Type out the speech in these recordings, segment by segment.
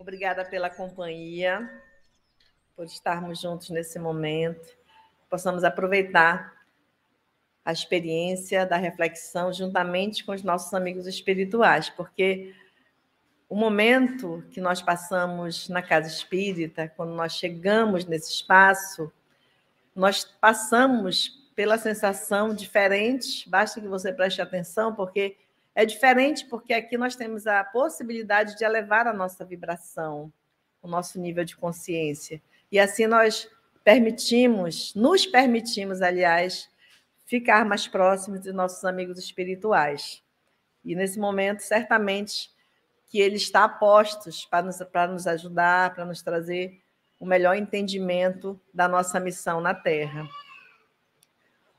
Obrigada pela companhia, por estarmos juntos nesse momento. Possamos aproveitar a experiência da reflexão juntamente com os nossos amigos espirituais, porque o momento que nós passamos na casa espírita, quando nós chegamos nesse espaço, nós passamos pela sensação diferente, basta que você preste atenção, porque é diferente, porque aqui nós temos a possibilidade de elevar a nossa vibração, o nosso nível de consciência. E assim nós nos permitimos, aliás, ficar mais próximos de nossos amigos espirituais. E nesse momento, certamente, que ele está a postos para nos ajudar, para nos trazer o melhor entendimento da nossa missão na Terra.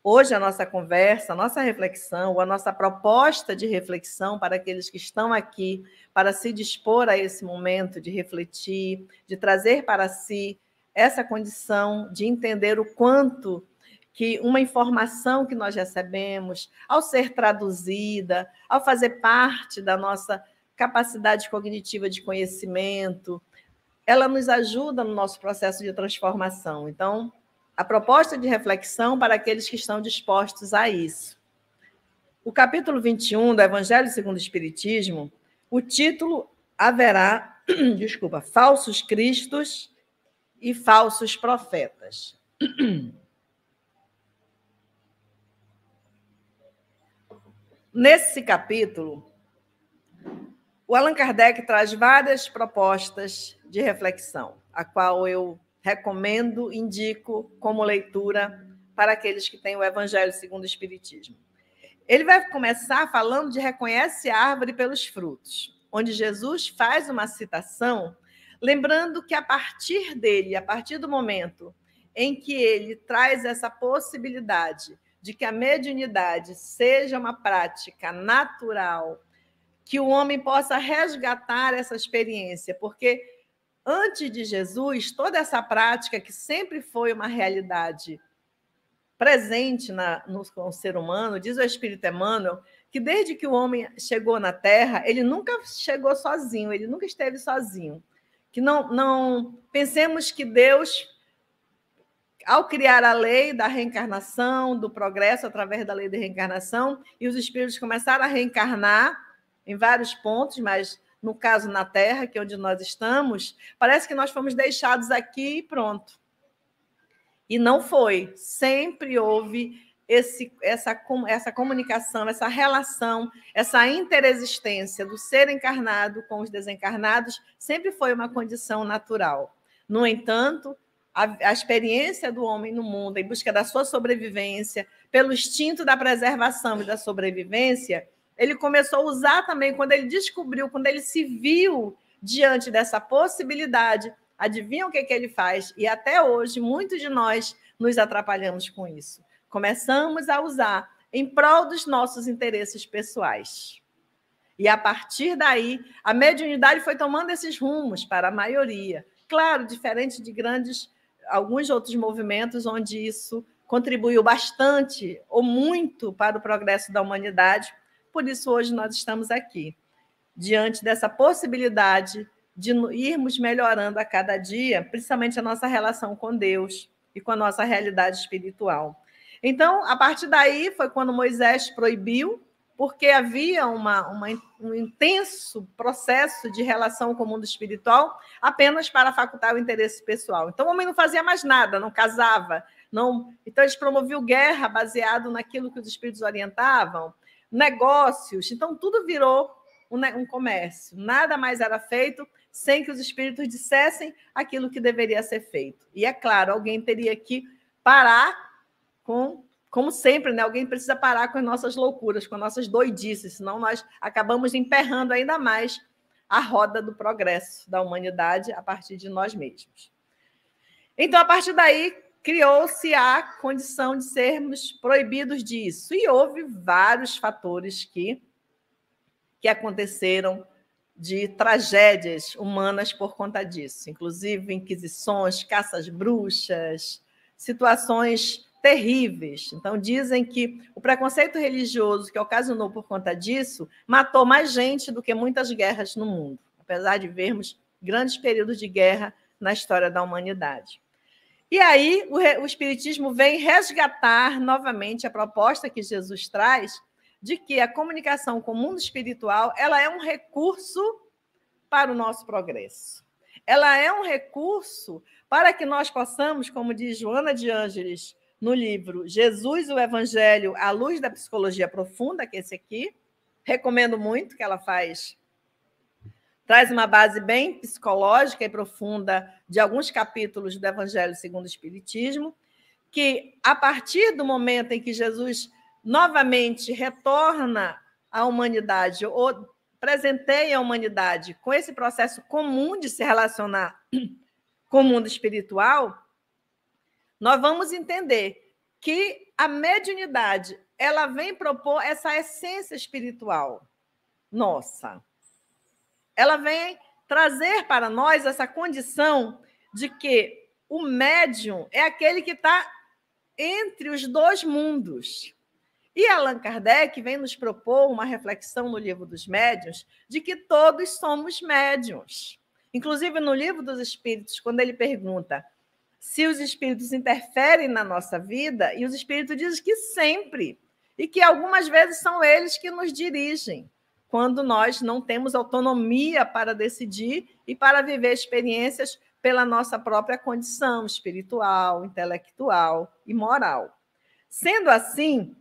Hoje, a nossa conversa, a nossa reflexão, ou a nossa proposta de reflexão para aqueles que estão aqui, para se dispor a esse momento de refletir, de trazer para si essa condição de entender o quanto que uma informação que nós recebemos, ao ser traduzida, ao fazer parte da nossa capacidade cognitiva de conhecimento, ela nos ajuda no nosso processo de transformação. Então, a proposta de reflexão para aqueles que estão dispostos a isso. O capítulo 21 do Evangelho segundo o Espiritismo, o título haverá, falsos cristos e falsos profetas. Nesse capítulo, o Allan Kardec traz várias propostas de reflexão, a qual eu recomendo, indico como leitura para aqueles que têm o Evangelho segundo o Espiritismo. Ele vai começar falando de reconhece a árvore pelos frutos, onde Jesus faz uma citação, lembrando que a partir dele, a partir do momento em que ele traz essa possibilidade de que a mediunidade seja uma prática natural, que o homem possa resgatar essa experiência, porque antes de Jesus, toda essa prática, que sempre foi uma realidade presente no ser humano, diz o Espírito Emmanuel, que desde que o homem chegou na Terra, ele nunca chegou sozinho, ele nunca esteve sozinho. Que não pensemos que Deus, ao criar a lei da reencarnação, do progresso através da lei da reencarnação, e os espíritos começaram a reencarnar em vários pontos, mas no caso na Terra, que é onde nós estamos, parece que nós fomos deixados aqui e pronto. E não foi. Sempre houve essa comunicação, essa relação, essa interexistência do ser encarnado com os desencarnados, sempre foi uma condição natural. No entanto, a experiência do homem no mundo, em busca da sua sobrevivência, pelo instinto da preservação e da sobrevivência, ele começou a usar também, quando ele descobriu, quando ele se viu diante dessa possibilidade, adivinham o que ele faz? E até hoje, muitos de nós nos atrapalhamos com isso. Começamos a usar em prol dos nossos interesses pessoais. E, a partir daí, a mediunidade foi tomando esses rumos para a maioria. Claro, diferente de alguns outros movimentos onde isso contribuiu bastante ou muito para o progresso da humanidade. Por isso, hoje, nós estamos aqui, diante dessa possibilidade de irmos melhorando a cada dia, principalmente a nossa relação com Deus e com a nossa realidade espiritual. Então, a partir daí, foi quando Moisés proibiu, porque havia um intenso processo de relação com o mundo espiritual apenas para facultar o interesse pessoal. Então, o homem não fazia mais nada, não casava. Então, eles promoviam guerra baseado naquilo que os espíritos orientavam, negócios, então tudo virou um comércio. Nada mais era feito sem que os espíritos dissessem aquilo que deveria ser feito. E, é claro, alguém teria que parar como sempre, né? Alguém precisa parar com as nossas loucuras, com as nossas doidices, senão nós acabamos emperrando ainda mais a roda do progresso da humanidade a partir de nós mesmos. Então, a partir daí, criou-se a condição de sermos proibidos disso. E houve vários fatores que aconteceram de tragédias humanas por conta disso, inclusive inquisições, caças bruxas, situações terríveis. Então, dizem que o preconceito religioso que ocasionou por conta disso matou mais gente do que muitas guerras no mundo, apesar de vermos grandes períodos de guerra na história da humanidade. E aí o Espiritismo vem resgatar novamente a proposta que Jesus traz de que a comunicação com o mundo espiritual ela é um recurso para o nosso progresso. Ela é um recurso para que nós possamos, como diz Joana de Ângeles no livro Jesus, o Evangelho, à luz da psicologia profunda, que é esse aqui, recomendo muito, que ela traz uma base bem psicológica e profunda de alguns capítulos do Evangelho segundo o Espiritismo, que, a partir do momento em que Jesus novamente retorna à humanidade, ou presenteia a humanidade com esse processo comum de se relacionar com o mundo espiritual, nós vamos entender que a mediunidade ela vem propor essa essência espiritual nossa. Ela vem trazer para nós essa condição de que o médium é aquele que está entre os dois mundos. E Allan Kardec vem nos propor uma reflexão no Livro dos Médiuns de que todos somos médiuns. Inclusive, no Livro dos Espíritos, quando ele pergunta se os espíritos interferem na nossa vida, e os espíritos dizem que sempre, e que algumas vezes são eles que nos dirigem, quando nós não temos autonomia para decidir e para viver experiências pela nossa própria condição espiritual, intelectual e moral. Sendo assim,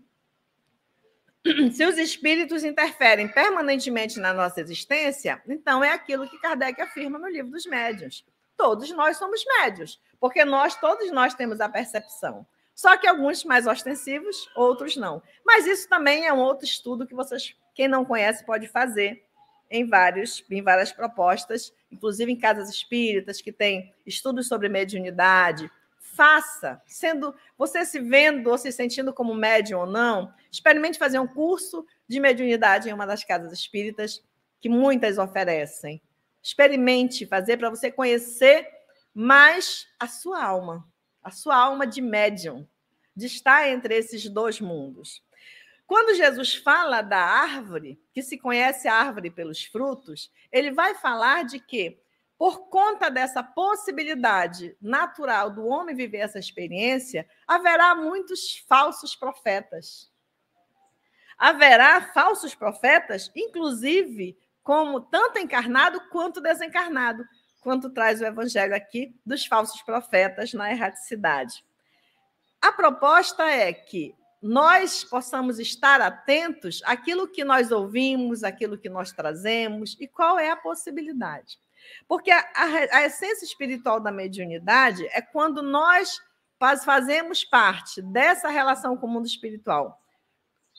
se os espíritos interferem permanentemente na nossa existência, então é aquilo que Kardec afirma no Livro dos Médiuns. Todos nós somos médiuns, porque todos nós temos a percepção. Só que alguns mais ostensivos, outros não. Mas isso também é um outro estudo que quem não conhece, pode fazer em várias propostas, inclusive em casas espíritas, que tem estudos sobre mediunidade. Faça, você se vendo ou se sentindo como médium ou não, experimente fazer um curso de mediunidade em uma das casas espíritas, que muitas oferecem. Experimente fazer para você conhecer mais a sua alma de médium, de estar entre esses dois mundos. Quando Jesus fala da árvore, que se conhece a árvore pelos frutos, ele vai falar de que, por conta dessa possibilidade natural do homem viver essa experiência, haverá muitos falsos profetas. Haverá falsos profetas, inclusive, como tanto encarnado quanto desencarnado, quanto traz o Evangelho aqui dos falsos profetas na erraticidade. A proposta é que nós possamos estar atentos àquilo que nós ouvimos, àquilo que nós trazemos e qual é a possibilidade. Porque a essência espiritual da mediunidade é quando nós fazemos parte dessa relação com o mundo espiritual,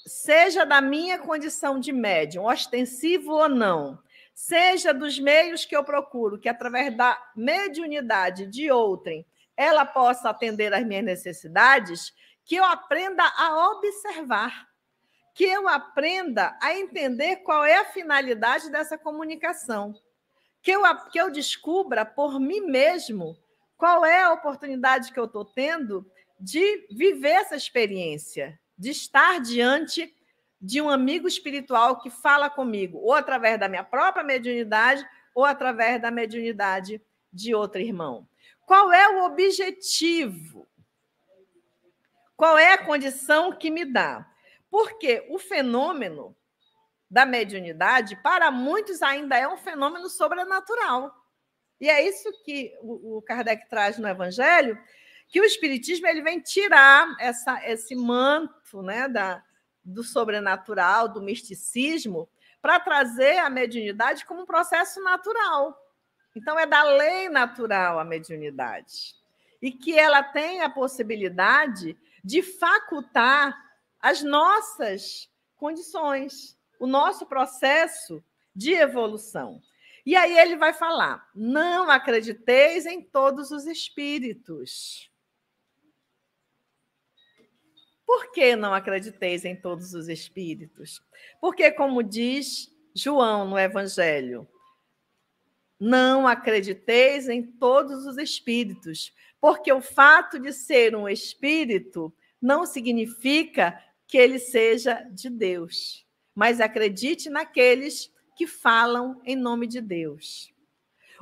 seja da minha condição de médium, ostensivo ou não, seja dos meios que eu procuro, que através da mediunidade de outrem, ela possa atender às minhas necessidades, que eu aprenda a observar, que eu aprenda a entender qual é a finalidade dessa comunicação, que eu descubra por mim mesmo qual é a oportunidade que eu estou tendo de viver essa experiência, de estar diante de um amigo espiritual que fala comigo, ou através da minha própria mediunidade, ou através da mediunidade de outro irmão. Qual é o objetivo? Qual é a condição que me dá? Porque o fenômeno da mediunidade, para muitos, ainda é um fenômeno sobrenatural. E é isso que o Kardec traz no Evangelho, que o Espiritismo ele vem tirar esse manto, né, do sobrenatural, do misticismo, para trazer a mediunidade como um processo natural. Então, é da lei natural a mediunidade. E que ela tem a possibilidade de facultar as nossas condições, o nosso processo de evolução. E aí ele vai falar: não acrediteis em todos os espíritos. Por que não acrediteis em todos os espíritos? Porque, como diz João no Evangelho, não acrediteis em todos os espíritos, porque o fato de ser um espírito não significa que ele seja de Deus, mas acredite naqueles que falam em nome de Deus.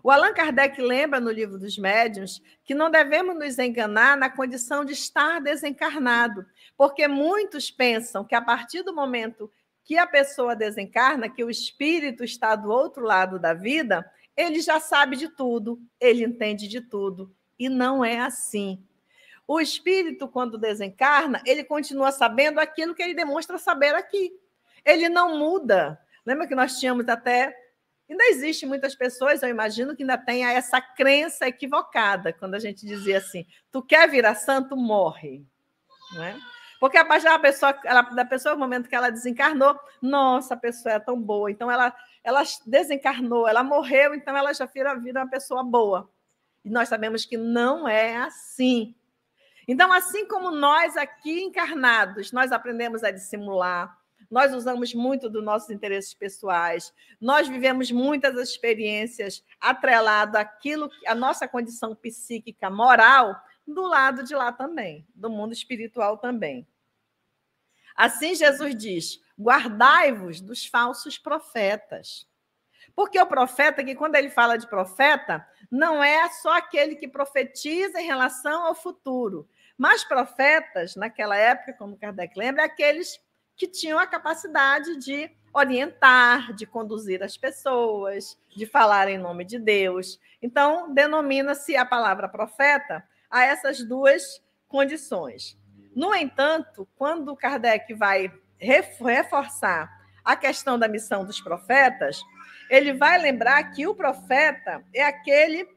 O Allan Kardec lembra no Livro dos Médiuns que não devemos nos enganar na condição de estar desencarnado, porque muitos pensam que a partir do momento que a pessoa desencarna, que o espírito está do outro lado da vida, ele já sabe de tudo, ele entende de tudo, e não é assim. O espírito, quando desencarna, ele continua sabendo aquilo que ele demonstra saber aqui. Ele não muda. Lembra que nós tínhamos até... Ainda existe muitas pessoas, eu imagino, que ainda tem essa crença equivocada, quando a gente dizia assim, tu quer virar santo, morre. Não é? Porque a partir da pessoa, no momento que ela desencarnou, nossa, a pessoa é tão boa, então ela desencarnou, ela morreu, então ela já vira uma pessoa boa. E nós sabemos que não é assim. Então, assim como nós aqui encarnados, nós aprendemos a dissimular, nós usamos muito dos nossos interesses pessoais, nós vivemos muitas experiências atreladas àquilo, à nossa condição psíquica, moral, do lado de lá também, do mundo espiritual também. Assim, Jesus diz, guardai-vos dos falsos profetas. Porque o profeta, que quando ele fala de profeta, não é só aquele que profetiza em relação ao futuro, mas profetas, naquela época, como Kardec lembra, aqueles que tinham a capacidade de orientar, de conduzir as pessoas, de falar em nome de Deus. Então, denomina-se a palavra profeta a essas duas condições. No entanto, quando Kardec vai reforçar a questão da missão dos profetas, ele vai lembrar que o profeta é aquele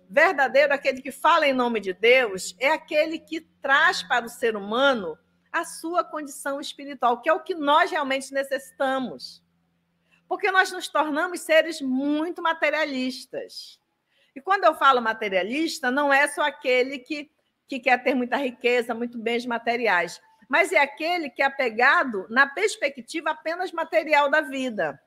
verdadeiro, aquele que fala em nome de Deus, é aquele que traz para o ser humano a sua condição espiritual, que é o que nós realmente necessitamos. Porque nós nos tornamos seres muito materialistas. E quando eu falo materialista, não é só aquele que quer ter muita riqueza, muito bens materiais, mas é aquele que é apegado na perspectiva apenas material da vida.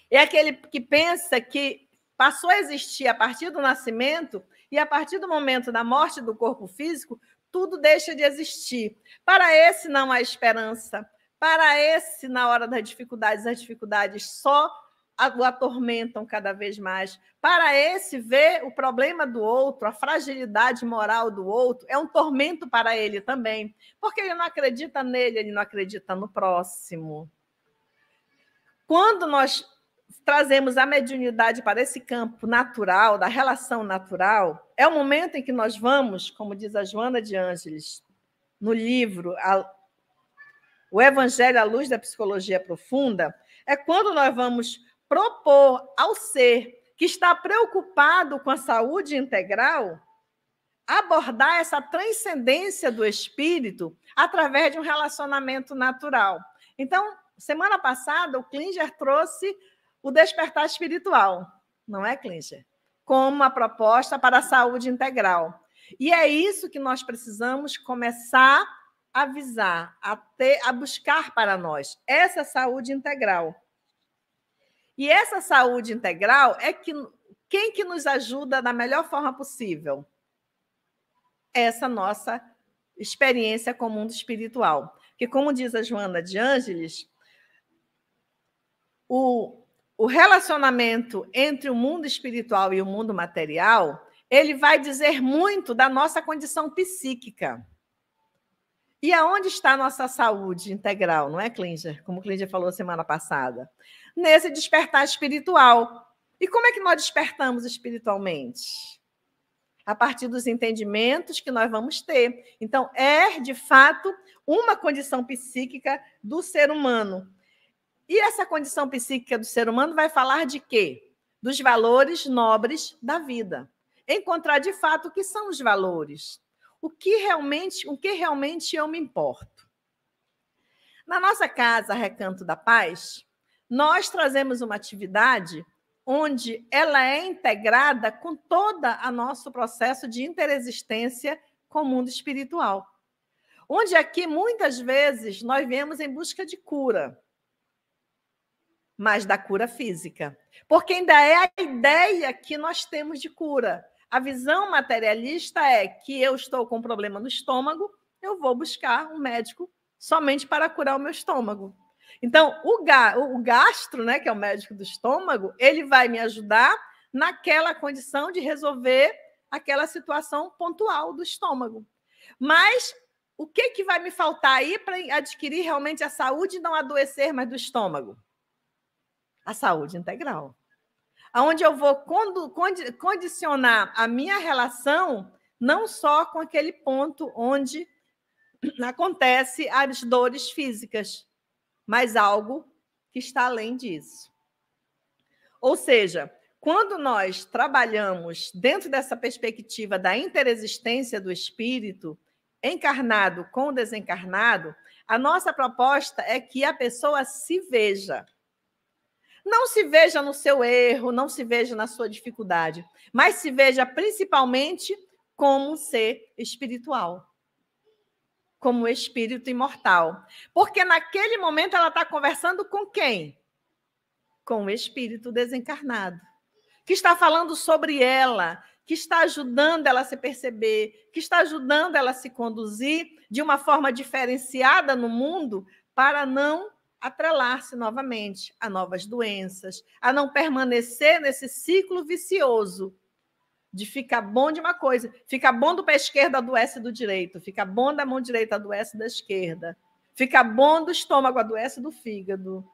É aquele que pensa que passou a existir a partir do nascimento e a partir do momento da morte do corpo físico, tudo deixa de existir. Para esse não há esperança. Para esse, na hora das dificuldades, as dificuldades só o atormentam cada vez mais. Para esse, ver o problema do outro, a fragilidade moral do outro, é um tormento para ele também, porque ele não acredita nele, ele não acredita no próximo. Quando nós trazemos a mediunidade para esse campo natural, da relação natural, é o momento em que nós vamos, como diz a Joana de Ângeles, no livro O Evangelho à Luz da Psicologia Profunda, é quando nós vamos propor ao ser que está preocupado com a saúde integral abordar essa transcendência do espírito através de um relacionamento natural. Então, semana passada, o Klinger trouxe o despertar espiritual, não é, Klinger? Como uma proposta para a saúde integral. E é isso que nós precisamos começar a visar, a buscar para nós, essa saúde integral. E essa saúde integral é quem que nos ajuda da melhor forma possível? Essa nossa experiência com o mundo espiritual. Que, como diz a Joana de Ângeles, o relacionamento entre o mundo espiritual e o mundo material, ele vai dizer muito da nossa condição psíquica. E aonde está a nossa saúde integral, não é, Klinger? Como o Klinger falou semana passada. Nesse despertar espiritual. E como é que nós despertamos espiritualmente? A partir dos entendimentos que nós vamos ter. Então, é, de fato, uma condição psíquica do ser humano. E essa condição psíquica do ser humano vai falar de quê? Dos valores nobres da vida. Encontrar, de fato, o que são os valores. O que realmente eu me importo. Na nossa casa, Recanto da Paz, nós trazemos uma atividade onde ela é integrada com todo o nosso processo de interexistência com o mundo espiritual. Onde aqui, muitas vezes, nós viemos em busca de cura, mas da cura física. Porque ainda é a ideia que nós temos de cura. A visão materialista é que eu estou com um problema no estômago, eu vou buscar um médico somente para curar o meu estômago. Então, o gastro, né, que é o médico do estômago, ele vai me ajudar naquela condição de resolver aquela situação pontual do estômago. Mas o que vai me faltar aí para adquirir realmente a saúde e não adoecer mais do estômago? A saúde integral. Onde eu vou condicionar a minha relação não só com aquele ponto onde acontece as dores físicas, mas algo que está além disso. Ou seja, quando nós trabalhamos dentro dessa perspectiva da interexistência do espírito, encarnado com o desencarnado, a nossa proposta é que a pessoa se veja. Não se veja no seu erro, não se veja na sua dificuldade, mas se veja principalmente como um ser espiritual, como um espírito imortal. Porque naquele momento ela está conversando com quem? Com o espírito desencarnado, que está falando sobre ela, que está ajudando ela a se perceber, que está ajudando ela a se conduzir de uma forma diferenciada no mundo para não atrelar-se novamente a novas doenças, a não permanecer nesse ciclo vicioso de ficar bom de uma coisa, fica bom do pé esquerdo, adoece do direito, fica bom da mão direita, adoece da esquerda, fica bom do estômago, adoece do fígado,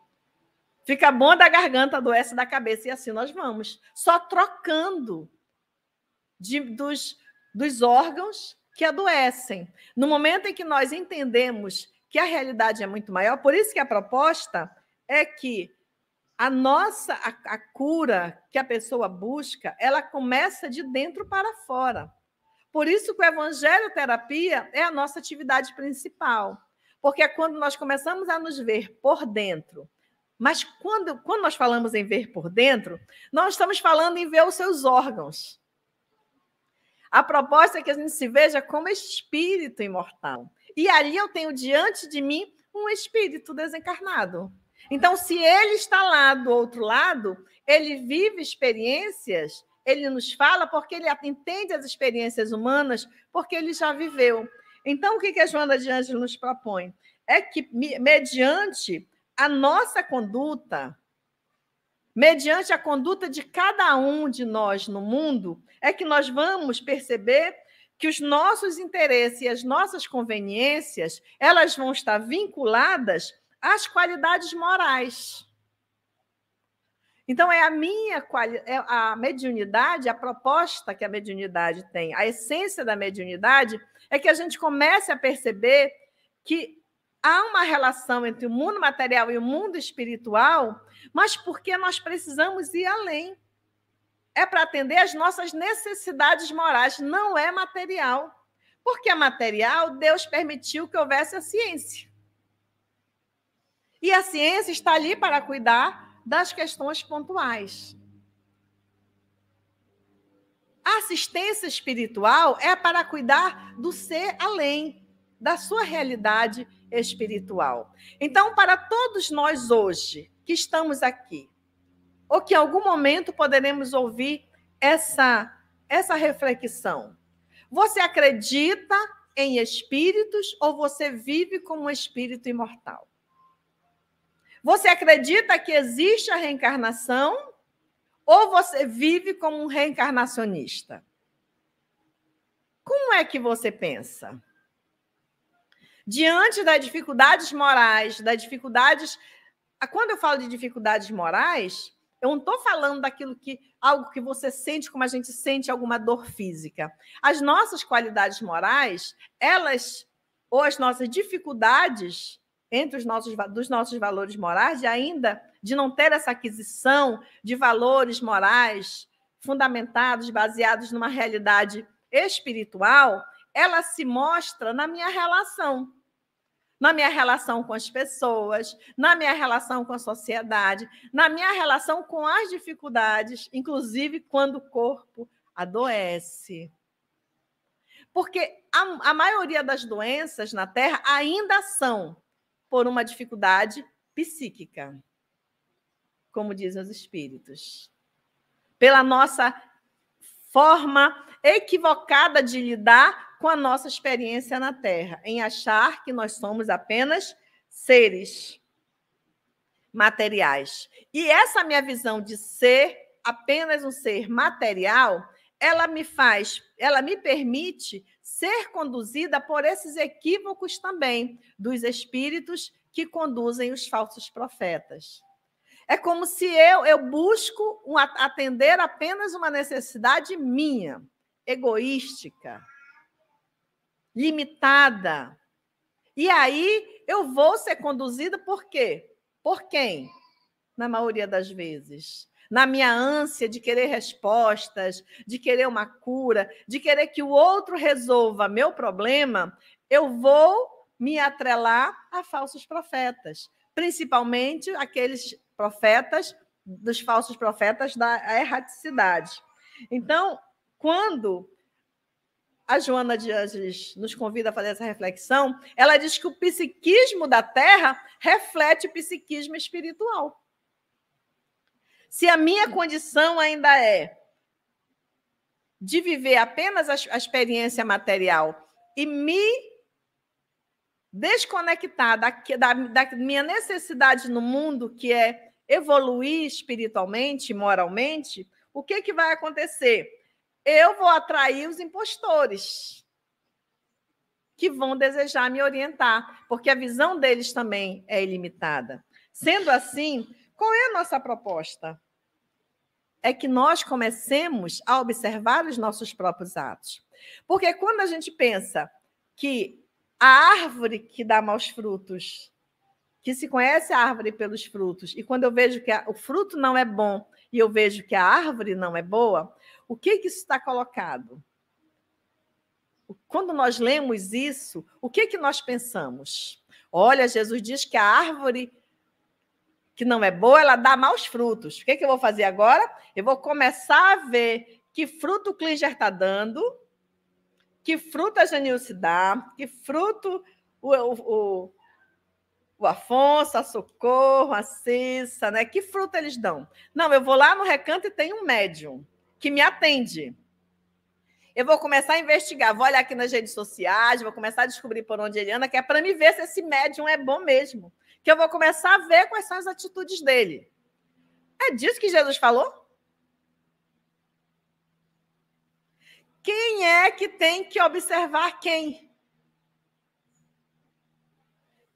fica bom da garganta, adoece da cabeça, e assim nós vamos, só trocando dos órgãos que adoecem. No momento em que nós entendemos que a realidade é muito maior, por isso que a proposta é que a cura que a pessoa busca, ela começa de dentro para fora. Por isso que o evangelho-terapia é a nossa atividade principal, porque é quando nós começamos a nos ver por dentro. Mas quando nós falamos em ver por dentro, nós estamos falando em ver os seus órgãos. A proposta é que a gente se veja como espírito imortal. E ali eu tenho diante de mim um espírito desencarnado. Então, se ele está lá do outro lado, ele vive experiências, ele nos fala porque ele entende as experiências humanas, porque ele já viveu. Então, o que a Joana de Ângelo nos propõe? É que, mediante a nossa conduta, mediante a conduta de cada um de nós no mundo, é que nós vamos perceber que os nossos interesses e as nossas conveniências, elas vão estar vinculadas às qualidades morais. Então, a mediunidade, a proposta que a mediunidade tem, a essência da mediunidade é que a gente comece a perceber que há uma relação entre o mundo material e o mundo espiritual, mas porque nós precisamos ir além. É para atender às nossas necessidades morais, não é material. Porque a material, Deus permitiu que houvesse a ciência. E a ciência está ali para cuidar das questões pontuais. A assistência espiritual é para cuidar do ser além, da sua realidade espiritual. Então, para todos nós hoje que estamos aqui, ou que em algum momento poderemos ouvir essa reflexão, você acredita em espíritos ou você vive como um espírito imortal? Você acredita que existe a reencarnação ou você vive como um reencarnacionista? Como é que você pensa? Diante das dificuldades morais, das dificuldades... Quando eu falo de dificuldades morais, eu não estou falando algo que você sente como a gente sente alguma dor física. As nossas qualidades morais, ou as nossas dificuldades dos nossos valores morais, de não ter essa aquisição de valores morais fundamentados, baseados numa realidade espiritual, ela se mostra na minha relação com as pessoas, na minha relação com a sociedade, na minha relação com as dificuldades, inclusive quando o corpo adoece. Porque a maioria das doenças na Terra ainda são por uma dificuldade psíquica, como dizem os espíritos. Pela nossa forma equivocada de lidar com a nossa experiência na Terra, em achar que nós somos apenas seres materiais. E essa minha visão de ser apenas um ser material, ela me permite ser conduzida por esses equívocos também dos espíritos que conduzem os falsos profetas. É como se eu busco atender apenas uma necessidade minha, egoística, limitada. E aí eu vou ser conduzida por quê? Por quem? Na maioria das vezes. Na minha ânsia de querer respostas, de querer uma cura, de querer que o outro resolva meu problema, eu vou me atrelar a falsos profetas, principalmente aqueles profetas, dos falsos profetas da erraticidade. Então, quando a Joana de Ângeles nos convida a fazer essa reflexão, ela diz que o psiquismo da Terra reflete o psiquismo espiritual. Se a minha condição ainda é de viver apenas a experiência material e me desconectar da minha necessidade no mundo, que é evoluir espiritualmente, moralmente, o que vai acontecer? Eu vou atrair os impostores que vão desejar me orientar, porque a visão deles também é ilimitada. Sendo assim, qual é a nossa proposta? É que nós comecemos a observar os nossos próprios atos. Porque quando a gente pensa que a árvore que dá maus frutos, que se conhece a árvore pelos frutos, e quando eu vejo que o fruto não é bom e eu vejo que a árvore não é boa, o que isso está colocado? Quando nós lemos isso, o que nós pensamos? Olha, Jesus diz que a árvore que não é boa, ela dá maus frutos. O que eu vou fazer agora? Eu vou começar a ver que fruto o Klinger está dando, que fruto a Janilce dá, que fruto o Afonso, a Socorro, a Cissa, né? Que fruto eles dão? Não, eu vou lá no recanto e tem um médium que me atende. Eu vou começar a investigar, vou olhar aqui nas redes sociais, vou começar a descobrir por onde ele anda, que é para me ver se esse médium é bom mesmo. Que eu vou começar a ver quais são as atitudes dele. É disso que Jesus falou? Quem é que tem que observar quem?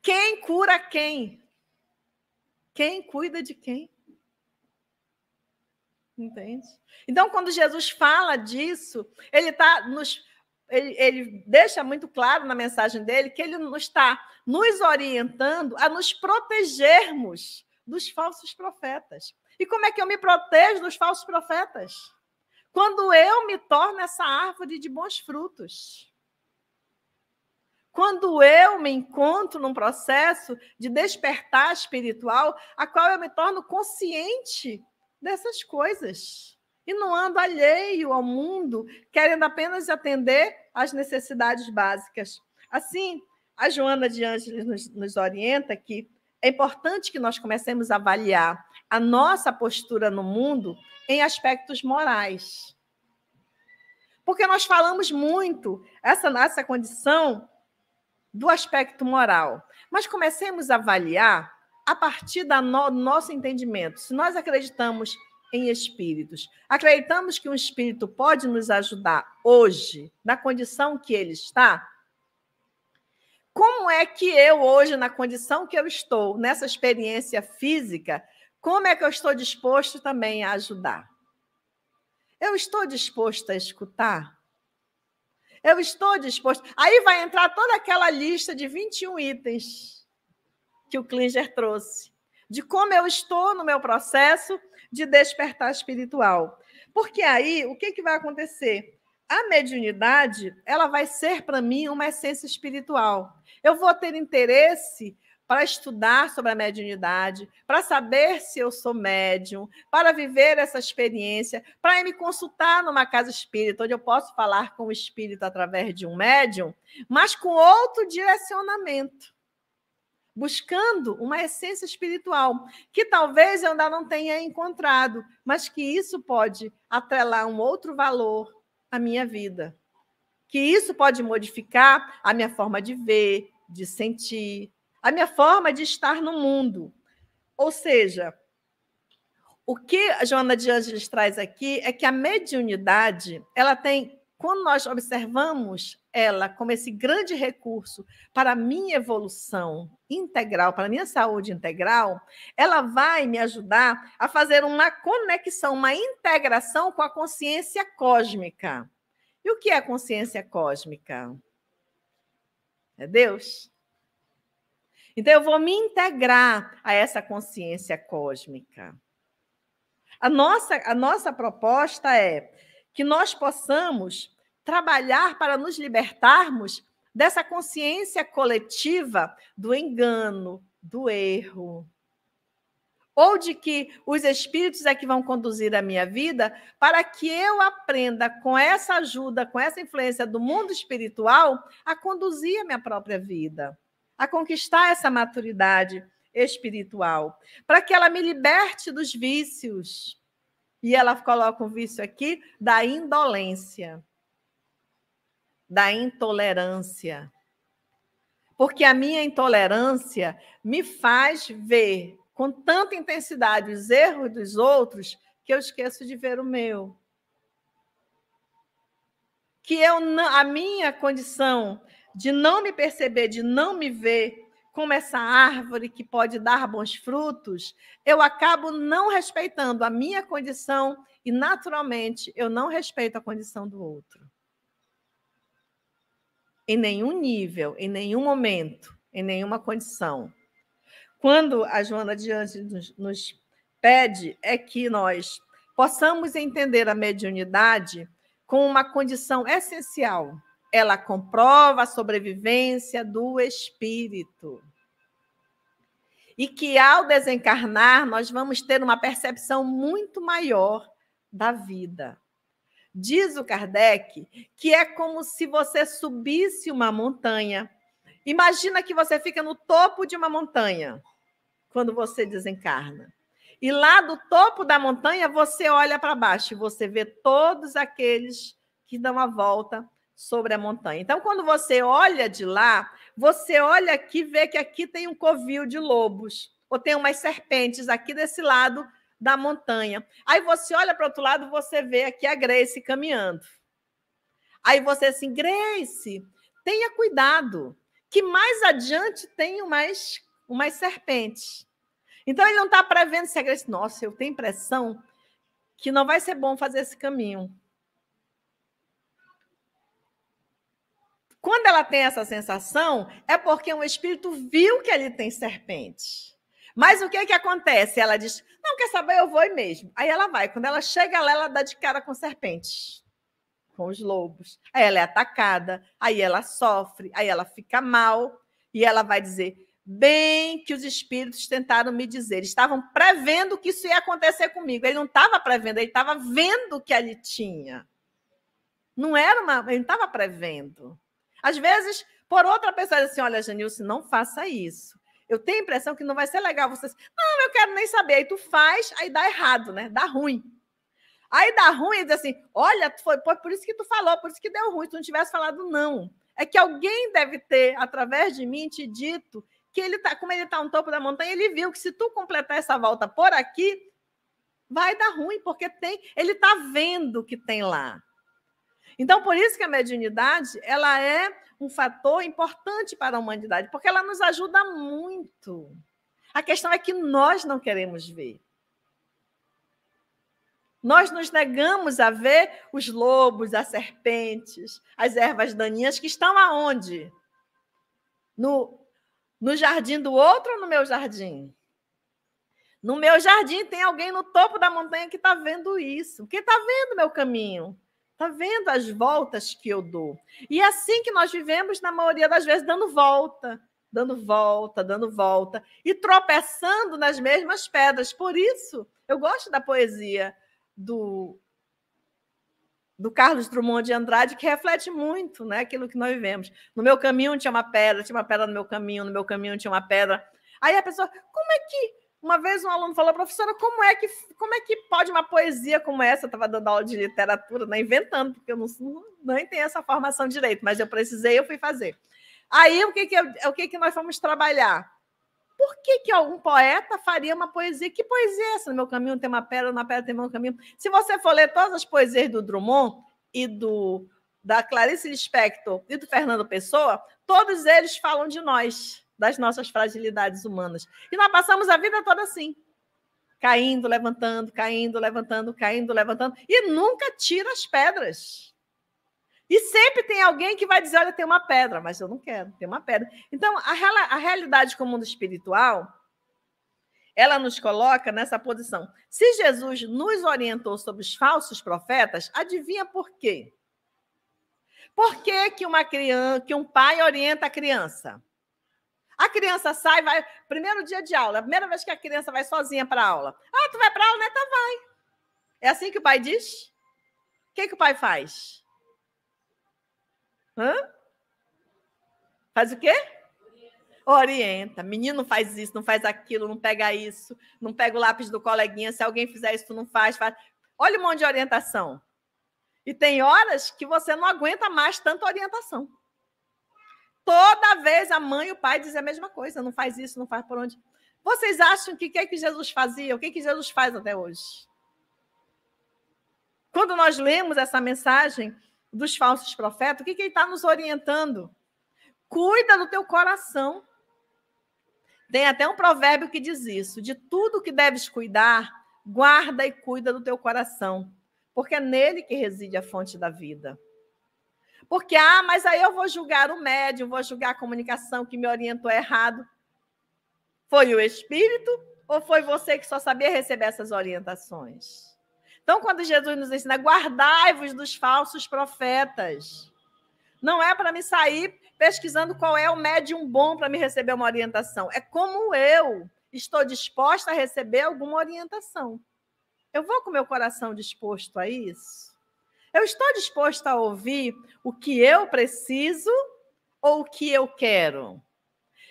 Quem cura quem? Quem cuida de quem? Entende? Então, quando Jesus fala disso, ele deixa muito claro na mensagem dele que ele está nos orientando a nos protegermos dos falsos profetas. E como é que eu me protejo dos falsos profetas? Quando eu me torno essa árvore de bons frutos. Quando eu me encontro num processo de despertar espiritual, a qual eu me torno consciente dessas coisas. E não ando alheio ao mundo, querendo apenas atender às necessidades básicas. Assim, a Joana de Ângeles nos orienta que é importante que nós comecemos a avaliar a nossa postura no mundo em aspectos morais. Porque nós falamos muito essa condição do aspecto moral. Mas comecemos a avaliar a partir do nosso entendimento. Se nós acreditamos em espíritos, acreditamos que um espírito pode nos ajudar hoje, na condição que ele está, como é que eu hoje, na condição que eu estou, nessa experiência física, como é que eu estou disposto também a ajudar? Eu estou disposto a escutar? Eu estou disposto. Aí vai entrar toda aquela lista de 21 itens que o Klinger trouxe, de como eu estou no meu processo de despertar espiritual. Porque aí, o que vai acontecer? A mediunidade, ela vai ser, para mim, uma essência espiritual. Eu vou ter interesse para estudar sobre a mediunidade, para saber se eu sou médium, para viver essa experiência, para me consultar numa casa espírita, onde eu posso falar com o espírito através de um médium, mas com outro direcionamento, buscando uma essência espiritual, que talvez eu ainda não tenha encontrado, mas que isso pode atrelar um outro valor à minha vida, que isso pode modificar a minha forma de ver, de sentir, a minha forma de estar no mundo. Ou seja, O que a Joana de Ângeles traz aqui é que a mediunidade, ela tem, quando nós observamos ela como esse grande recurso para a minha evolução integral, para a minha saúde integral, ela vai me ajudar a fazer uma conexão, uma integração com a consciência cósmica. E o que é a consciência cósmica? É Deus. Então, eu vou me integrar a essa consciência cósmica. A nossa proposta é que nós possamos trabalhar para nos libertarmos dessa consciência coletiva do engano, do erro, ou de que os espíritos é que vão conduzir a minha vida, para que eu aprenda, com essa ajuda, com essa influência do mundo espiritual, a conduzir a minha própria vida, a conquistar essa maturidade espiritual, para que ela me liberte dos vícios. E ela coloca um vício aqui da indolência, da intolerância. Porque a minha intolerância me faz ver com tanta intensidade os erros dos outros que eu esqueço de ver o meu. Que a minha condição de não me perceber, de não me ver como essa árvore que pode dar bons frutos, eu acabo não respeitando a minha condição e, naturalmente, eu não respeito a condição do outro. Em nenhum nível, em nenhum momento, em nenhuma condição. Quando a Joana de Ângeles nos pede é que nós possamos entender a mediunidade como uma condição essencial. Ela comprova a sobrevivência do espírito. E que, ao desencarnar, nós vamos ter uma percepção muito maior da vida. Diz o Kardec que é como se você subisse uma montanha. Imagina que você fica no topo de uma montanha quando você desencarna. E lá do topo da montanha, você olha para baixo e você vê todos aqueles que dão a volta sobre a montanha. Então, quando você olha de lá, você olha aqui e vê que aqui tem um covil de lobos, ou tem umas serpentes aqui desse lado da montanha. Aí você olha para o outro lado, você vê aqui a Grace caminhando. Aí você assim, Grace, tenha cuidado, que mais adiante tem umas serpentes. Então, ele não está prevendo se a Grace... Nossa, eu tenho impressão que não vai ser bom fazer esse caminho. Quando ela tem essa sensação, é porque um espírito viu que ali tem serpente. Mas o que acontece? Ela diz, não, quer saber, eu vou mesmo. Aí ela vai. Quando ela chega lá, ela dá de cara com serpentes, com os lobos. Aí ela é atacada, aí ela sofre, aí ela fica mal, e ela vai dizer, bem que os espíritos tentaram me dizer, eles estavam prevendo que isso ia acontecer comigo. Ele não estava prevendo, ele estava vendo que ali tinha. Não era ele não estava prevendo. Às vezes, por outra pessoa, diz assim, olha, Janilce, não faça isso. Eu tenho a impressão que não vai ser legal. Você não, eu quero nem saber. Aí tu faz, aí dá errado, né? Dá ruim. Aí dá ruim e diz assim, olha, foi por isso que tu falou, por isso que deu ruim. Se tu não tivesse falado não. É que alguém deve ter, através de mim, te dito que ele tá, como ele está no topo da montanha, ele viu que se tu completar essa volta por aqui, vai dar ruim, porque ele está vendo o que tem lá. Então, por isso que a mediunidade ela é um fator importante para a humanidade, porque ela nos ajuda muito. A questão é que nós não queremos ver. Nós nos negamos a ver os lobos, as serpentes, as ervas daninhas que estão aonde? No jardim do outro ou no meu jardim? No meu jardim tem alguém no topo da montanha que está vendo isso, que está vendo meu caminho. Está vendo as voltas que eu dou? E é assim que nós vivemos, na maioria das vezes, dando volta, e tropeçando nas mesmas pedras. Por isso, eu gosto da poesia do Carlos Drummond de Andrade, que reflete muito, né, aquilo que nós vivemos. No meu caminho tinha uma pedra no meu caminho tinha uma pedra. Aí a pessoa, como é que... Uma vez um aluno falou, professora, como é que pode uma poesia como essa? Eu estava dando aula de literatura, né, inventando, porque eu não tenho essa formação direito, mas eu precisei, eu fui fazer. Aí, o que nós fomos trabalhar? Por que algum poeta faria uma poesia? Que poesia é essa? No meu caminho tem uma pedra, na pedra tem meu caminho. Se você for ler todas as poesias do Drummond e da Clarice Lispector e do Fernando Pessoa, todos eles falam de nós, das nossas fragilidades humanas. E nós passamos a vida toda assim, caindo, levantando, caindo, levantando, caindo, levantando, e nunca tira as pedras. E sempre tem alguém que vai dizer, olha, tem uma pedra, mas eu não quero, tem uma pedra. Então, a realidade com o mundo espiritual, ela nos coloca nessa posição. Se Jesus nos orientou sobre os falsos profetas, adivinha por quê? Por que que um pai orienta a criança? A criança sai, vai, primeiro dia de aula, a primeira vez que a criança vai sozinha para a aula. Ah, tu vai para a aula, né? Tá, vai. É assim que o pai diz? O que o pai faz? Hã? Faz o quê? Orienta. Menino faz isso, não faz aquilo, não pega isso, não pega o lápis do coleguinha, se alguém fizer isso, tu não faz. Olha um monte de orientação. E tem horas que você não aguenta mais tanta orientação. Toda vez a mãe e o pai dizem a mesma coisa, não faz isso, não faz por onde. Vocês acham que o que Jesus fazia? O que Jesus faz até hoje? Quando nós lemos essa mensagem dos falsos profetas, o que ele está nos orientando? Cuida do teu coração. Tem até um provérbio que diz isso: de tudo que deves cuidar, guarda e cuida do teu coração, porque é nele que reside a fonte da vida. Porque, mas aí eu vou julgar o médium, vou julgar a comunicação que me orientou errado. Foi o espírito ou foi você que só sabia receber essas orientações? Então, quando Jesus nos ensina, guardai-vos dos falsos profetas. Não é para me sair pesquisando qual é o médium bom para me receber uma orientação. É como eu estou disposta a receber alguma orientação. Eu vou com o meu coração disposto a isso? Eu estou disposta a ouvir o que eu preciso ou o que eu quero?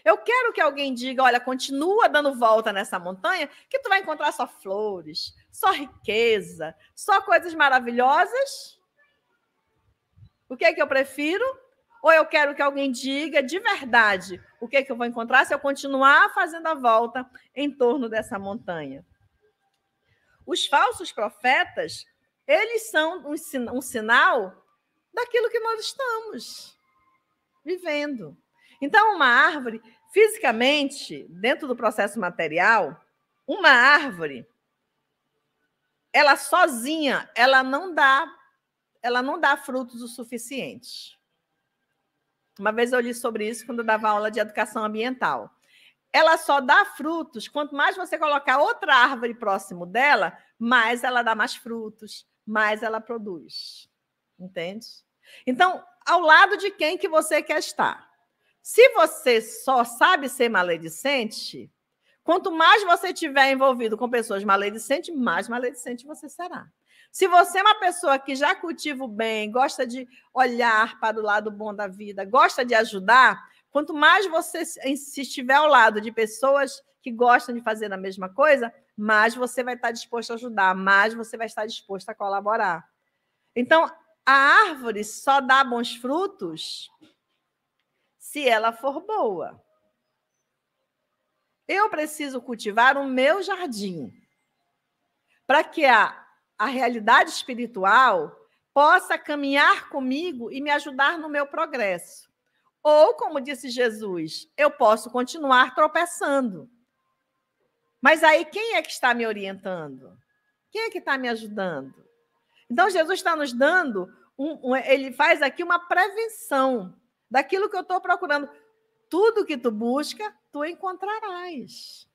Eu quero que alguém diga, olha, continua dando volta nessa montanha, que tu vai encontrar só flores, só riqueza, só coisas maravilhosas. O que é que eu prefiro? Ou eu quero que alguém diga de verdade o que é que eu vou encontrar se eu continuar fazendo a volta em torno dessa montanha? Os falsos profetas, eles são um sinal daquilo que nós estamos vivendo. Então, uma árvore, fisicamente, dentro do processo material, uma árvore, ela sozinha, ela não dá frutos o suficiente. Uma vez eu li sobre isso quando eu dava aula de educação ambiental. Ela só dá frutos, quanto mais você colocar outra árvore próximo dela, mais ela dá mais frutos, mais ela produz. Entende? Então, ao lado de quem que você quer estar? Se você só sabe ser maledicente, quanto mais você estiver envolvido com pessoas maledicentes, mais maledicente você será. Se você é uma pessoa que já cultiva o bem, gosta de olhar para o lado bom da vida, gosta de ajudar, quanto mais você se estiver ao lado de pessoas que gostam de fazer a mesma coisa, mais você vai estar disposto a ajudar, mais você vai estar disposto a colaborar. Então, a árvore só dá bons frutos se ela for boa. Eu preciso cultivar o meu jardim para que a realidade espiritual possa caminhar comigo e me ajudar no meu progresso. Ou, como disse Jesus, eu posso continuar tropeçando. Mas aí, quem é que está me orientando? Quem é que está me ajudando? Então, Jesus está nos dando, ele faz aqui uma prevenção daquilo que eu estou procurando. Tudo que tu busca, tu encontrarás.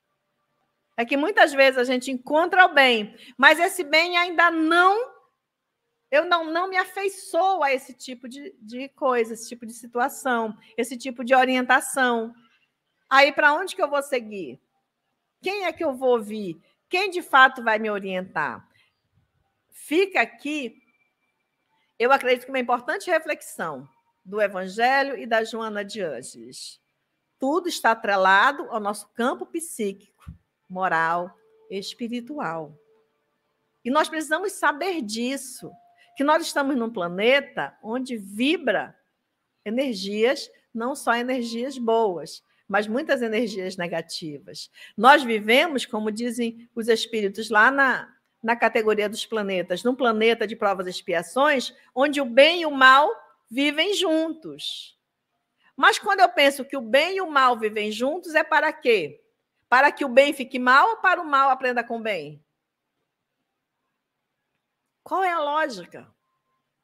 É que muitas vezes a gente encontra o bem, mas esse bem ainda eu não me afeiçoo a esse tipo de coisa, esse tipo de situação, esse tipo de orientação. Aí, para onde que eu vou seguir? Quem é que eu vou ouvir? Quem, de fato, vai me orientar? Fica aqui, eu acredito que uma importante reflexão do Evangelho e da Joana de Ângeles. Tudo está atrelado ao nosso campo psíquico, moral, espiritual. E nós precisamos saber disso, que nós estamos num planeta onde vibra energias, não só energias boas, mas muitas energias negativas. Nós vivemos, como dizem os espíritos lá na categoria dos planetas, num planeta de provas e expiações, onde o bem e o mal vivem juntos. Mas quando eu penso que o bem e o mal vivem juntos, é para quê? Para que o bem fique mal ou para o mal aprenda com o bem? Qual é a lógica?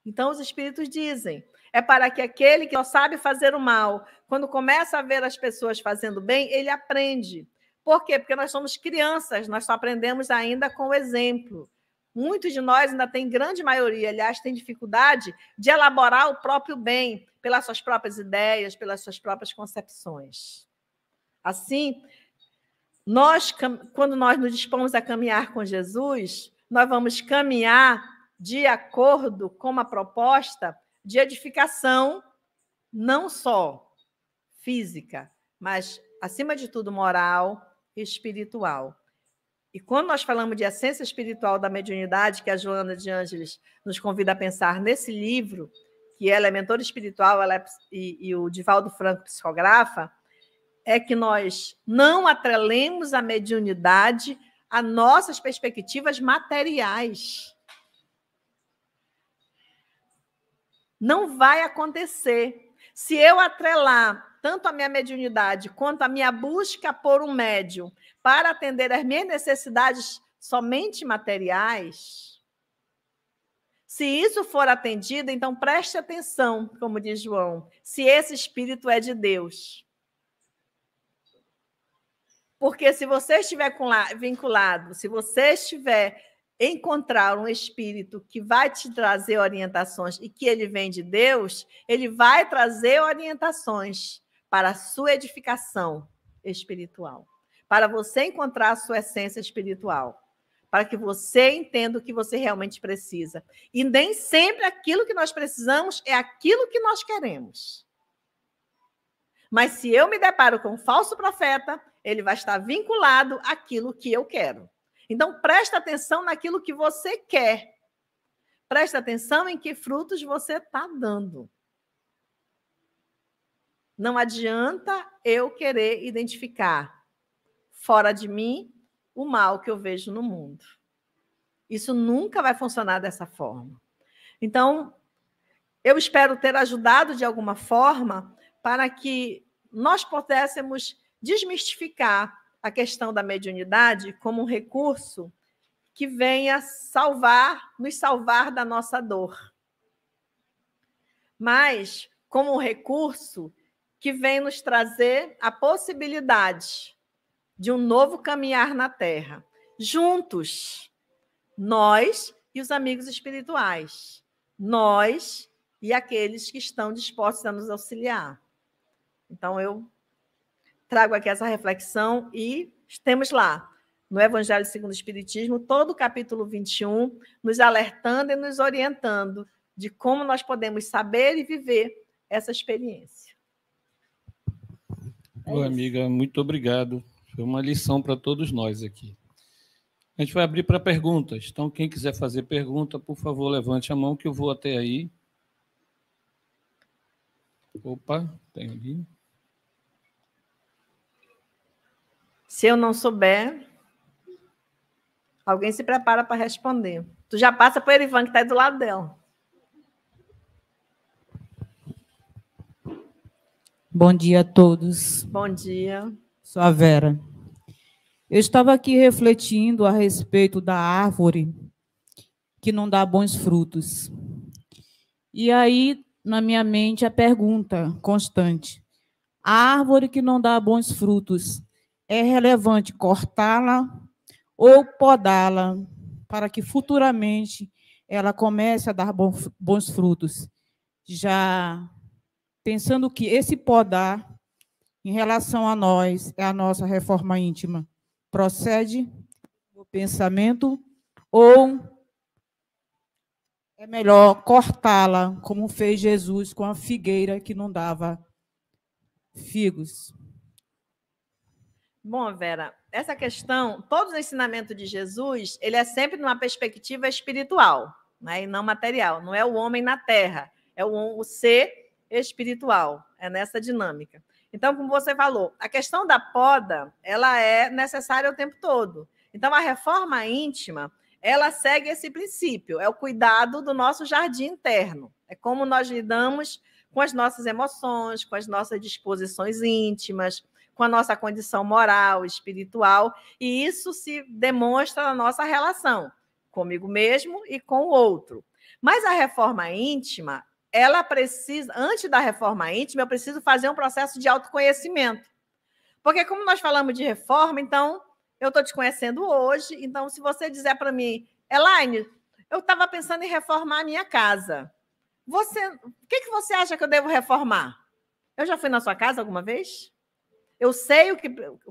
Então, os espíritos dizem, é para que aquele que só sabe fazer o mal, quando começa a ver as pessoas fazendo bem, ele aprende. Por quê? Porque nós somos crianças, nós só aprendemos ainda com o exemplo. Muitos de nós ainda têm, grande maioria, aliás, tem dificuldade de elaborar o próprio bem, pelas suas próprias ideias, pelas suas próprias concepções. Assim, quando nós nos dispomos a caminhar com Jesus, nós vamos caminhar de acordo com uma proposta de edificação, não só física, mas, acima de tudo, moral e espiritual. E quando nós falamos de essência espiritual da mediunidade, que a Joana de Ângeles nos convida a pensar nesse livro, que ela é mentora espiritual, e o Divaldo Franco psicografa, é que nós não atrelemos a mediunidade a nossas perspectivas materiais. Não vai acontecer. Se eu atrelar tanto a minha mediunidade quanto a minha busca por um médium para atender às minhas necessidades somente materiais, se isso for atendido, então preste atenção, como diz João, se esse espírito é de Deus. Porque se você estiver vinculado, se você estiver encontrar um espírito que vai te trazer orientações e que ele vem de Deus, ele vai trazer orientações para a sua edificação espiritual, para você encontrar a sua essência espiritual, para que você entenda o que você realmente precisa. E nem sempre aquilo que nós precisamos é aquilo que nós queremos. Mas se eu me deparo com um falso profeta, ele vai estar vinculado àquilo que eu quero. Então, presta atenção naquilo que você quer. Presta atenção em que frutos você está dando. Não adianta eu querer identificar fora de mim o mal que eu vejo no mundo. Isso nunca vai funcionar dessa forma. Então, eu espero ter ajudado de alguma forma para que nós pudéssemos desmistificar a questão da mediunidade como um recurso que venha nos salvar da nossa dor, mas como um recurso que vem nos trazer a possibilidade de um novo caminhar na Terra, juntos, nós e os amigos espirituais, nós e aqueles que estão dispostos a nos auxiliar. Então, eu trago aqui essa reflexão e temos lá, no Evangelho segundo o Espiritismo, todo o capítulo 21, nos alertando e nos orientando de como nós podemos saber e viver essa experiência. Amiga, muito obrigado. Foi uma lição para todos nós aqui. A gente vai abrir para perguntas. Então, quem quiser fazer pergunta, por favor, levante a mão que eu vou até aí. Opa, tem ali. Se eu não souber, alguém se prepara para responder. Tu já passa para o Erivan, que está aí do lado dela. Bom dia a todos. Bom dia. Sou a Vera. Eu estava aqui refletindo a respeito da árvore que não dá bons frutos. E aí, na minha mente, a pergunta constante: a árvore que não dá bons frutos, é relevante cortá-la ou podá-la para que futuramente ela comece a dar bons frutos? Já pensando que esse podar, em relação a nós, é a nossa reforma íntima, procede do pensamento ou é melhor cortá-la, como fez Jesus com a figueira que não dava figos? Bom, Vera, essa questão, todo o ensinamento de Jesus, ele é sempre numa perspectiva espiritual, né, e não material. Não é o homem na terra, é o ser espiritual. É nessa dinâmica. Então, como você falou, a questão da poda, ela é necessária o tempo todo. Então, a reforma íntima, ela segue esse princípio, é o cuidado do nosso jardim interno. É como nós lidamos com as nossas emoções, com as nossas disposições íntimas, com a nossa condição moral, espiritual, e isso se demonstra na nossa relação comigo mesmo e com o outro. Mas a reforma íntima, ela precisa, antes da reforma íntima, eu preciso fazer um processo de autoconhecimento. Porque como nós falamos de reforma, então, eu estou te conhecendo hoje, então, se você dizer para mim, Elaine, eu estava pensando em reformar a minha casa. O que você acha que eu devo reformar? Eu já fui na sua casa alguma vez? Eu sei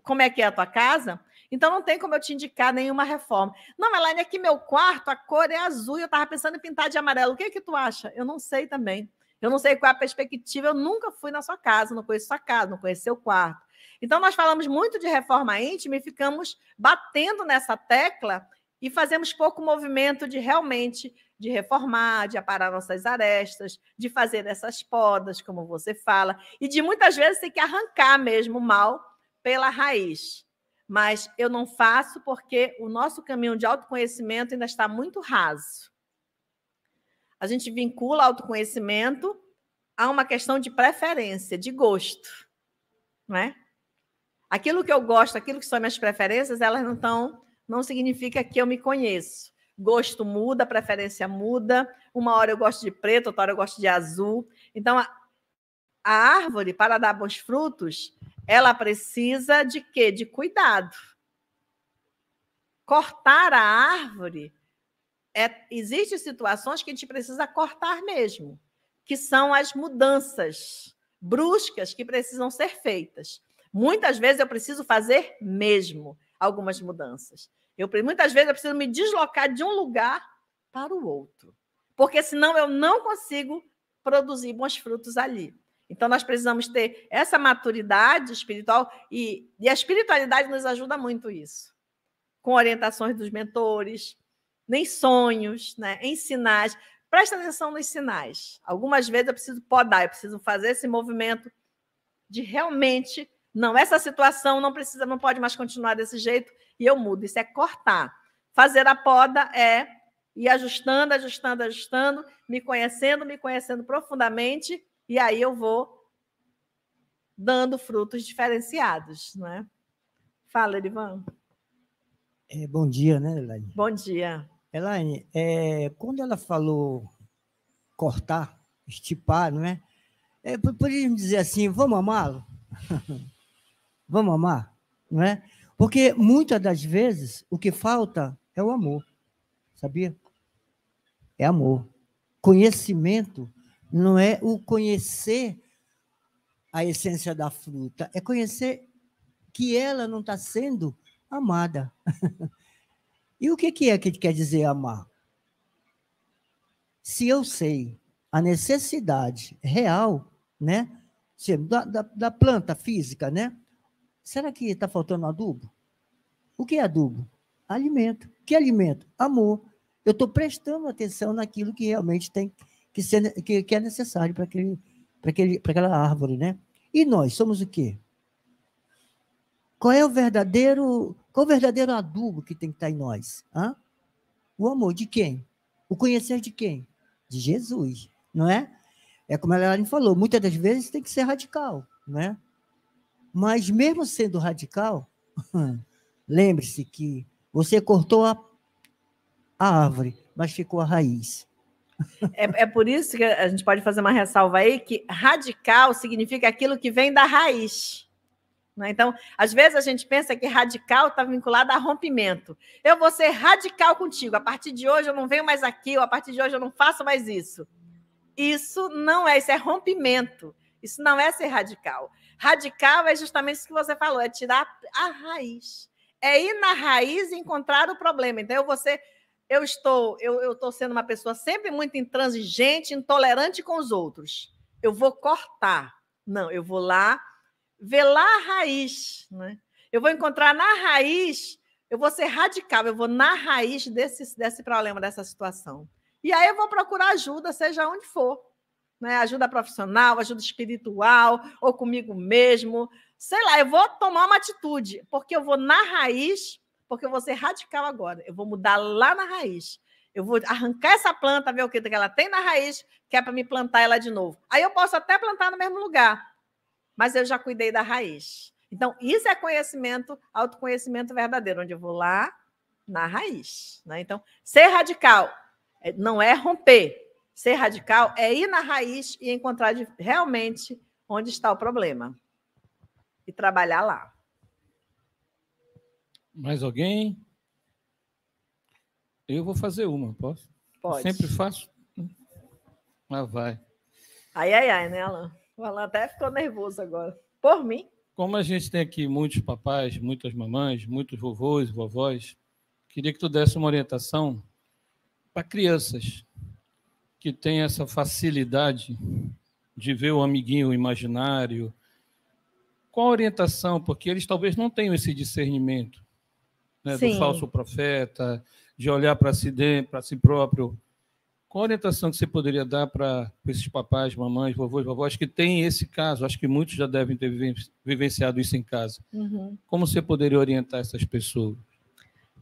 como é que é a tua casa, então não tem como eu te indicar nenhuma reforma. Não, Elaine, aqui meu quarto, a cor é azul, eu estava pensando em pintar de amarelo. O que tu acha? Eu não sei também. Eu não sei qual é a perspectiva, eu nunca fui na sua casa, não conheço sua casa, não conheço seu quarto. Então, nós falamos muito de reforma íntima e ficamos batendo nessa tecla e fazemos pouco movimento de realmente de reformar, de aparar nossas arestas, de fazer essas podas, como você fala, e de muitas vezes ter que arrancar mesmo o mal pela raiz. Mas eu não faço porque o nosso caminho de autoconhecimento ainda está muito raso. A gente vincula autoconhecimento a uma questão de preferência, de gosto, não é? Aquilo que eu gosto, aquilo que são minhas preferências, elas não significa que eu me conheço. Gosto muda, preferência muda. Uma hora eu gosto de preto, outra hora eu gosto de azul. Então, a árvore, para dar bons frutos, ela precisa de quê? De cuidado. Cortar a árvore, existem situações que a gente precisa cortar mesmo, que são as mudanças bruscas que precisam ser feitas. Muitas vezes eu preciso fazer mesmo algumas mudanças. Muitas vezes eu preciso me deslocar de um lugar para o outro, porque senão eu não consigo produzir bons frutos ali. Então, nós precisamos ter essa maturidade espiritual e a espiritualidade nos ajuda muito isso, com orientações dos mentores, em sonhos, né, em sinais. Presta atenção nos sinais. Algumas vezes eu preciso podar, eu preciso fazer esse movimento de realmente... Não, essa situação não pode mais continuar desse jeito e eu mudo. Isso é cortar. Fazer a poda é ir ajustando, ajustando, ajustando, me conhecendo profundamente, e aí eu vou dando frutos diferenciados, não é? Fala, Erivan. Bom dia, né, Elaine? Bom dia. Elaine, quando ela falou cortar, estipar, não é? Poderíamos dizer assim, vamos amá-lo? Vamos amar, não é? Porque muitas das vezes o que falta é o amor, sabia? É amor. Conhecimento não é o conhecer a essência da fruta, é conhecer que ela não está sendo amada. E o que quer dizer amar? Se eu sei a necessidade real, né, da planta física, né? Será que está faltando adubo? O que é adubo? Alimento. Que alimento? Amor. Eu estou prestando atenção naquilo que realmente tem que ser, que é necessário para aquela árvore, né? E nós somos o quê? Qual é o verdadeiro adubo que tem que estar em nós? Hã? O amor de quem? O conhecer de quem? De Jesus, não é? É como a Elaine falou, muitas das vezes tem que ser radical, não é? Mas mesmo sendo radical, lembre-se que você cortou a árvore, mas ficou a raiz. É por isso que a gente pode fazer uma ressalva aí, que radical significa aquilo que vem da raiz. Né? Então, às vezes a gente pensa que radical está vinculado a rompimento. Eu vou ser radical contigo. A partir de hoje eu não venho mais aqui, ou a partir de hoje eu não faço mais isso. Isso não é, isso é rompimento. Isso não é ser radical. Radical é justamente isso que você falou, é tirar a raiz. É ir na raiz e encontrar o problema. Então, eu estou sendo uma pessoa sempre muito intransigente, intolerante com os outros. Eu vou cortar. Não, eu vou lá, ver lá a raiz. Né? Eu vou encontrar na raiz, eu vou ser radical, eu vou na raiz desse problema, dessa situação. E aí eu vou procurar ajuda, seja onde for. né? Ajuda profissional, ajuda espiritual, ou comigo mesmo. Sei lá, eu vou tomar uma atitude, porque eu vou na raiz, porque eu vou ser radical agora. Eu vou mudar lá na raiz. Eu vou arrancar essa planta, ver o que ela tem na raiz, que é para me plantar ela de novo. Aí eu posso até plantar no mesmo lugar, mas eu já cuidei da raiz. Então, isso é conhecimento, autoconhecimento verdadeiro, onde eu vou lá na raiz, né? Então, ser radical não é romper. Ser radical é ir na raiz e encontrar realmente onde está o problema. E trabalhar lá. Mais alguém? Eu vou fazer uma, posso? Pode. Eu sempre faço. Vai. Ai, né, Alan? O Alan até ficou nervoso agora. Por mim. Como a gente tem aqui muitos papais, muitas mamães, muitos vovôs, vovós, queria que tu desse uma orientação para crianças que têm essa facilidade de ver o amiguinho imaginário. Qual a orientação? Porque eles talvez não tenham esse discernimento, né, do falso profeta, de olhar para si próprio. Qual a orientação que você poderia dar para esses papais, mamães, vovôs, vovós que têm esse caso? Acho que muitos já devem ter vivenciado isso em casa. Uhum. Como você poderia orientar essas pessoas?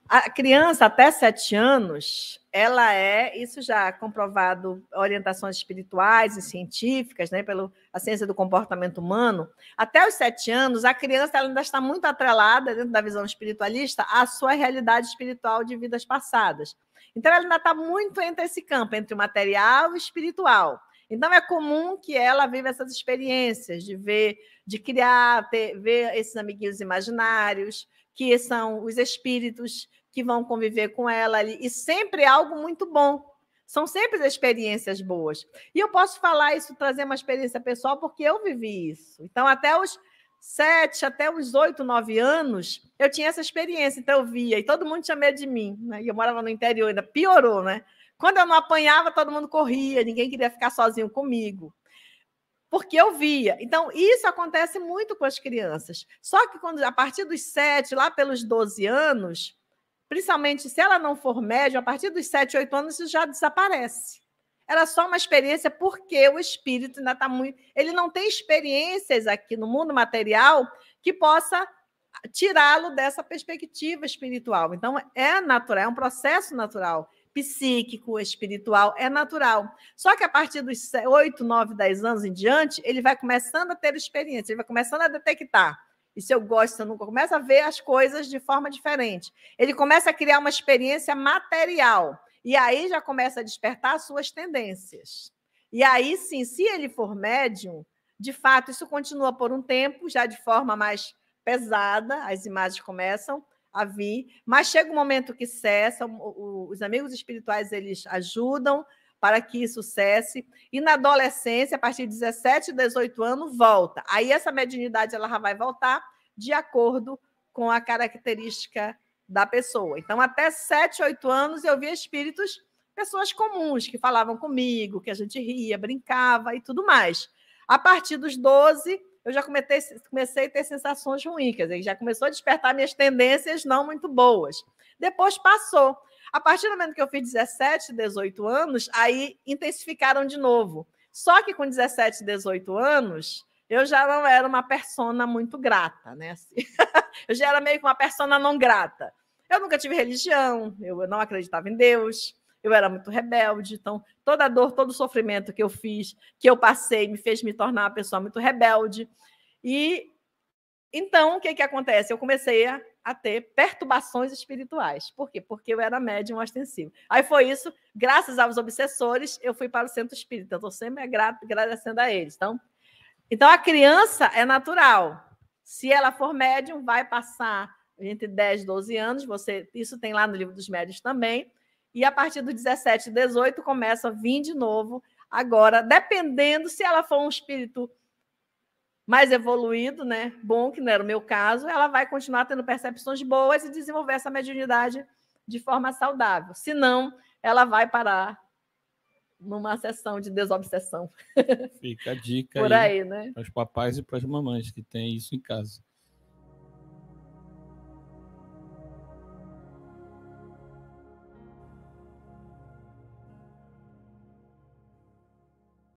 A criança até 7 anos, ela isso já é comprovado, orientações espirituais e científicas, né, pela ciência do comportamento humano, até os 7 anos, a criança ela ainda está muito atrelada, dentro da visão espiritualista, à sua realidade espiritual de vidas passadas. Então, ela ainda está muito entre esse campo, entre o material e o espiritual. Então, é comum que ela viva essas experiências de ver, de criar, ver esses amiguinhos imaginários, que são os espíritos que vão conviver com ela ali, e sempre é algo muito bom. São sempre experiências boas. E eu posso falar isso, trazer uma experiência pessoal, porque eu vivi isso. Então, até os 7, até os 8, 9 anos, eu tinha essa experiência, então eu via, e todo mundo tinha medo de mim, né? E eu morava no interior, ainda piorou, né? Quando eu não apanhava, todo mundo corria, ninguém queria ficar sozinho comigo, porque eu via. Então, isso acontece muito com as crianças. Só que a partir dos 7, lá pelos 12 anos, principalmente se ela não for médium, a partir dos 7, 8 anos, isso já desaparece. Era só uma experiência porque o espírito ainda está muito... Ele não tem experiências aqui no mundo material que possa tirá-lo dessa perspectiva espiritual. Então, é natural, é um processo natural, psíquico, espiritual, é natural. Só que a partir dos 8, 9, 10 anos em diante, ele vai começando a ter experiência, ele vai começando a detectar. E se eu gosto, se eu nunca, começa a ver as coisas de forma diferente. Ele começa a criar uma experiência material. E aí já começa a despertar as suas tendências. E aí, sim, se ele for médium, de fato, isso continua por um tempo, já de forma mais pesada, as imagens começam a vir, mas chega um momento que cessa, os amigos espirituais eles ajudam para que isso cesse, e na adolescência, a partir de 17, 18 anos, volta. Aí essa mediunidade ela vai voltar de acordo com a característica da pessoa. Então, até 7, 8 anos, eu via espíritos, pessoas comuns, que falavam comigo, que a gente ria, brincava e tudo mais. A partir dos 12, eu já comecei a ter sensações ruins, quer dizer, já começou a despertar minhas tendências não muito boas. Depois passou. A partir do momento que eu fiz 17, 18 anos, aí intensificaram de novo. Só que com 17, 18 anos, eu já não era uma persona muito grata, né? Eu já era meio que uma persona não grata. Eu nunca tive religião, eu não acreditava em Deus, eu era muito rebelde, então toda a dor, todo o sofrimento que eu fiz, que eu passei, me fez me tornar uma pessoa muito rebelde. E então, o que acontece? Eu comecei a ter perturbações espirituais. Por quê? Porque eu era médium ostensivo. Aí foi isso, graças aos obsessores, eu fui para o centro espírita. Eu estou sempre agradecendo a eles. Então, a criança é natural. Se ela for médium, vai passar entre 10 e 12 anos. Isso tem lá no livro dos médiuns também. E a partir dos 17, 18, começa a vir de novo. Agora, dependendo se ela for um espírito mais evoluído, né? Bom, que não era o meu caso, ela vai continuar tendo percepções boas e desenvolver essa mediunidade de forma saudável. Senão, ela vai parar numa sessão de desobsessão. Fica a dica por aí, né? Para os papais e para as mamães que têm isso em casa.